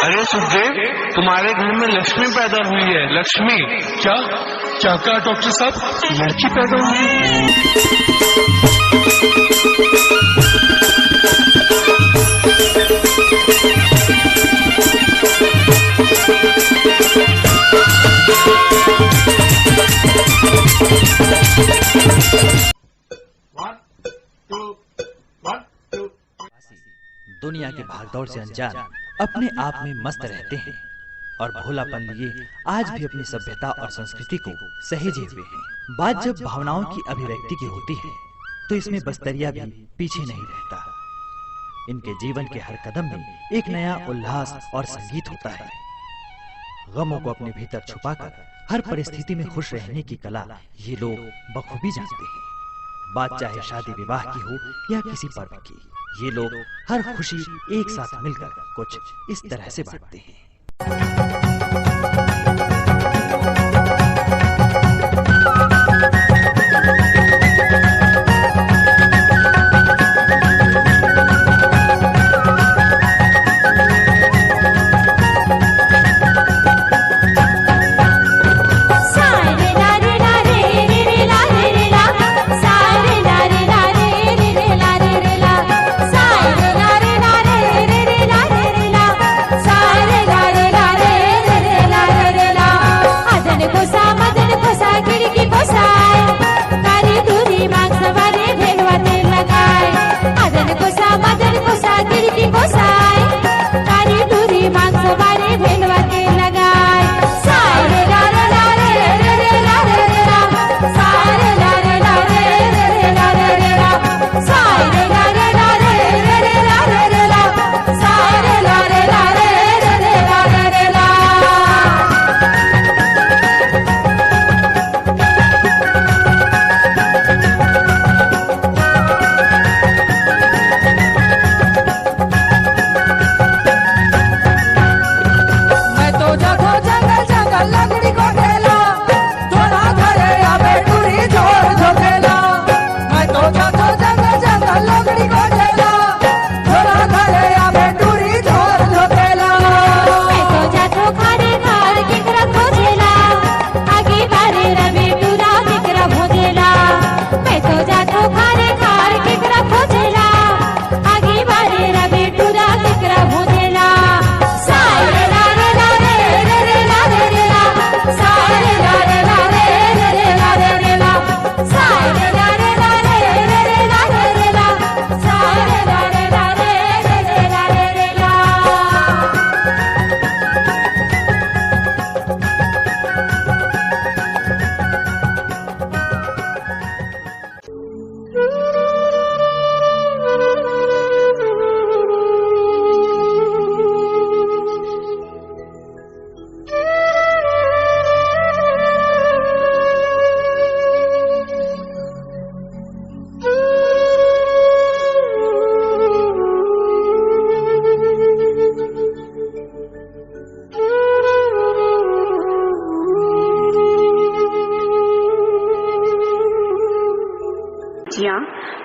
अरे सुखदेव, तुम्हारे घर में लक्ष्मी पैदा हुई है। लक्ष्मी। क्या क्या कहा डॉक्टर साहब? लड़की पैदा हुई? दुनिया के भागदौड़ से अनजान अपने आप में मस्त रहते हैं और भोलापन लिए आज भी अपनी सभ्यता और संस्कृति को सहेजे हुए हैं। बात जब भावनाओं की अभिव्यक्ति की होती है तो इसमें बस्तरिया भी पीछे नहीं रहता। इनके जीवन के हर कदम में एक नया उल्लास और संगीत होता है। गमों को अपने भीतर छुपाकर हर परिस्थिति में खुश रहने की कला ये लोग बखूबी जानते हैं। बात चाहे शादी विवाह की हो या किसी पर्व की, ये लोग हर खुशी एक साथ मिलकर कुछ इस तरह से बांटते हैं।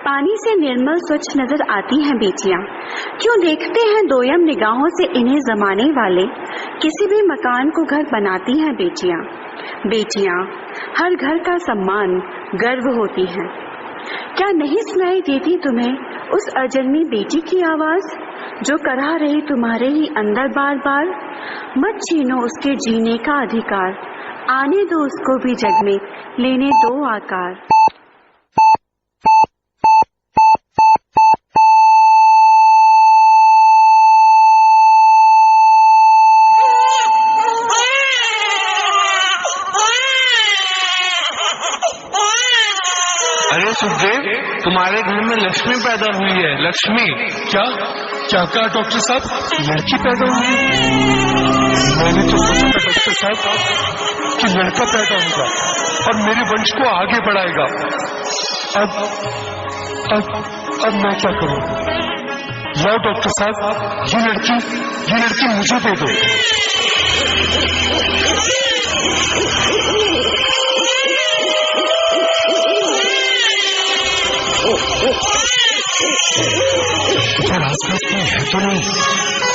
पानी से निर्मल स्वच्छ नजर आती हैं बेटियां। क्यों देखते हैं दोयम निगाहों से इन्हें जमाने वाले। किसी भी मकान को घर बनाती हैं बेटियां। बेटियां हर घर का सम्मान गर्व होती हैं। क्या नहीं सुनाई देती तुम्हें उस अजन्मी बेटी की आवाज जो करा रही तुम्हारे ही अंदर बार बार? मत छीनो उसके जीने का अधिकार, आने दो उसको भी जग में, लेने दो आकार। अरे सुखदेव, तुम्हारे घर में लक्ष्मी पैदा हुई है। लक्ष्मी। क्या क्या कहा डॉक्टर साहब? लड़की पैदा हुई? मैंने तो सोचा था डॉक्टर साहब कि लड़का पैदा होगा और मेरे वंश को आगे बढ़ाएगा। अब मैं क्या करूं? लाओ डॉक्टर साहब, ये लड़की मुझे दे दो। रास्ता आसपास कोई है तो नहीं।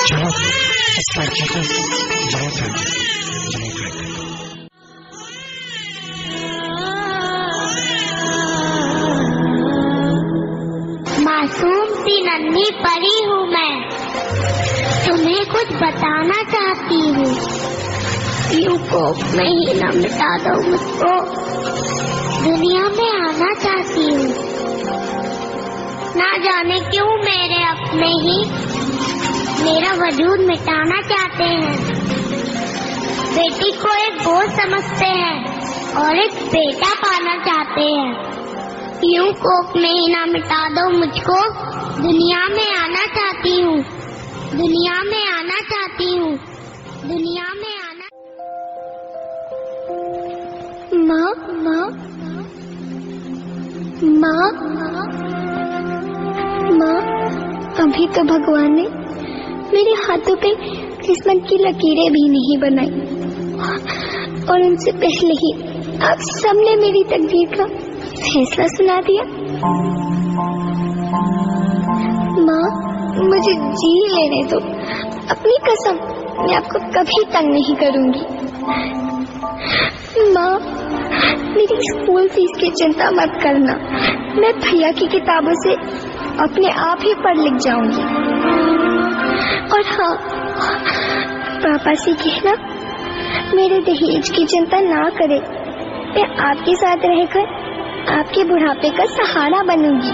चलो इस लड़की को जरूर फेंकते। मासूम सी नन्ही परी हूँ मैं, तुम्हें कुछ बताना चाहती हूँ। यूं कोप में ही न मिटा दो मुझको, दुनिया में आना चाहती हूँ। ना जाने क्यों मेरे अपने ही मेरा वजूद मिटाना चाहते हैं। बेटी को एक बोझ समझते हैं और एक बेटा पाना चाहते हैं। यूं कोप में ही ना मिटा दो मुझको, दुनिया में आना चाहती हूँ। दुनिया में आना चाहती हूँ। दुनिया में आना। माँ माँ माँ माँ, अभी तो भगवान ने मेरे हाथों पे किस्मत की लकीरें भी नहीं बनाई, और उनसे पहले ही आप सबने मेरी तकदीर का फैसला सुना दिया। माँ, मुझे जी लेने दो, अपनी कसम मैं आपको कभी तंग नहीं करूंगी। माँ, मेरी स्कूल फीस की चिंता मत करना, मैं भैया की किताबों से अपने आप ही पढ़ लिख जाऊंगी। और हाँ, पापा से कहना मेरे दहेज की चिंता ना करे, मैं आपके साथ रहकर आपके बुढ़ापे का सहारा बनूंगी।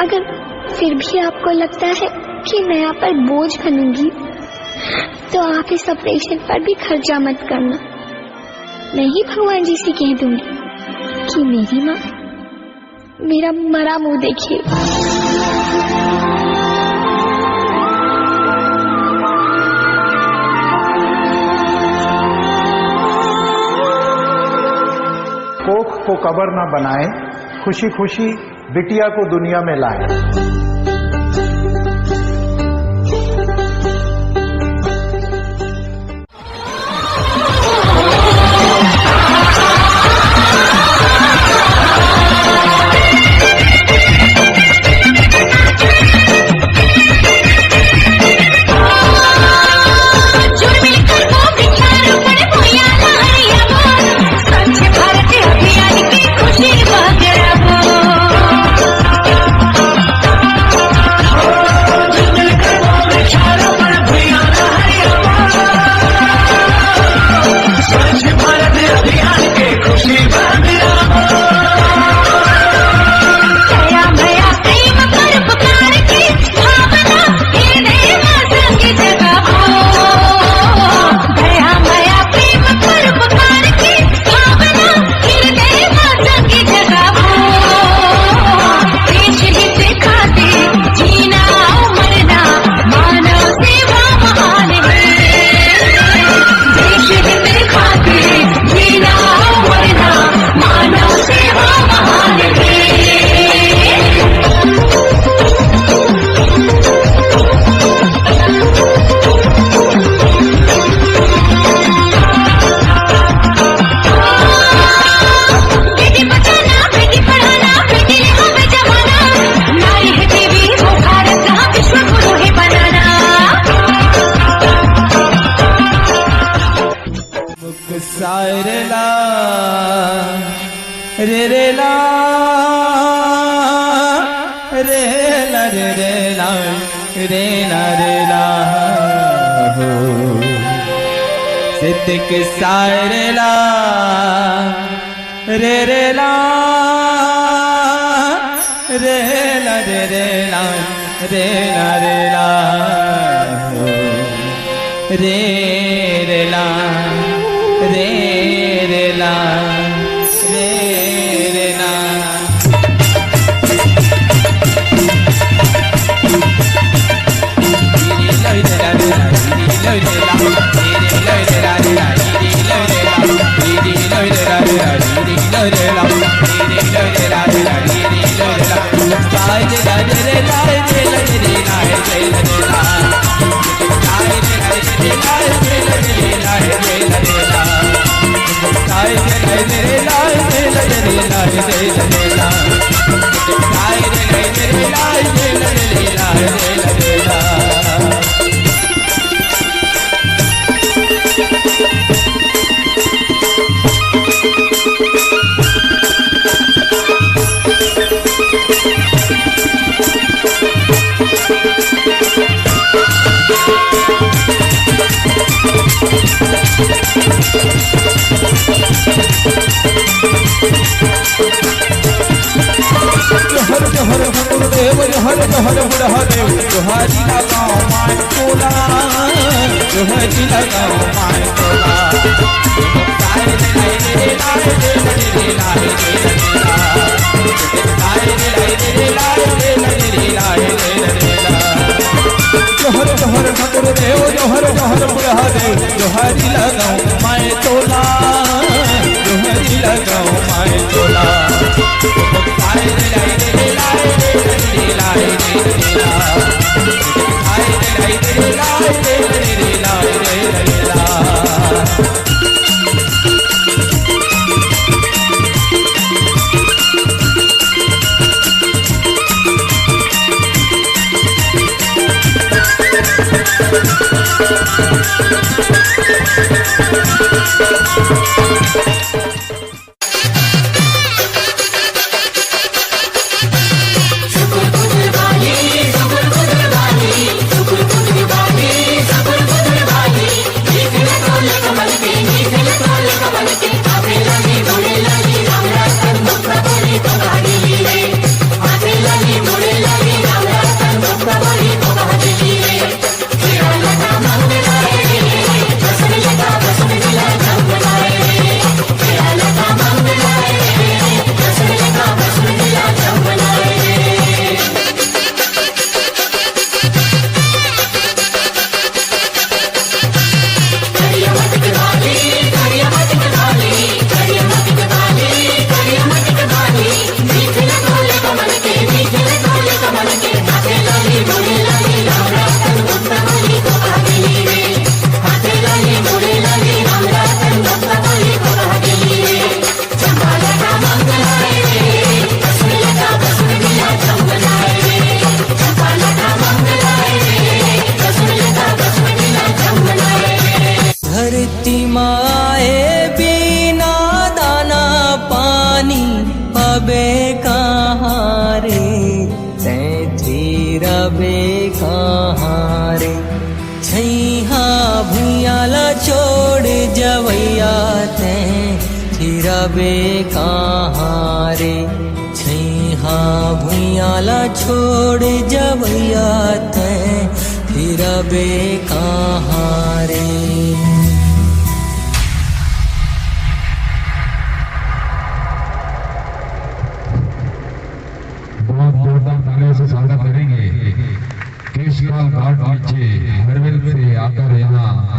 अगर फिर भी आपको लगता है कि मैं आप पर बोझ बनूंगी, तो आप इस ऑपरेशन पर भी खर्चा मत करना। मैं ही भगवान जी से कह दूंगी कि मेरी माँ मेरा मरा मुंह देखिए। कोख को कबर न बनाए, खुशी खुशी बिटिया को दुनिया में लाए। सिद्दीक सारे ला रे रे ला रे ला रे रे ला रे ला रे ला रे रे ला रे रे ला रे रे ला। La जोहर बुढ़ा देव जोहारी लगाओ माय तोला जोहारी लगाओ माय तोला जोहर जोहर ठाकुर देव जोहर जोहर बुढ़ा देव जोहारी लगाओ माय तोला जोहारी लगाओ माय तोला धरती माए बिना दाना पानी अबे कहाँ रे तैथी रबे कहाँ रे छैहा भुयाला छोड़ जवैया तैथी रबे कहाँ रे छैहा भुयाला छोड़ जवैया तैथी रबे कहाँ रे। से स्वागत करेंगे केशवाल घाट नीचे हरवेल से आकर यहाँ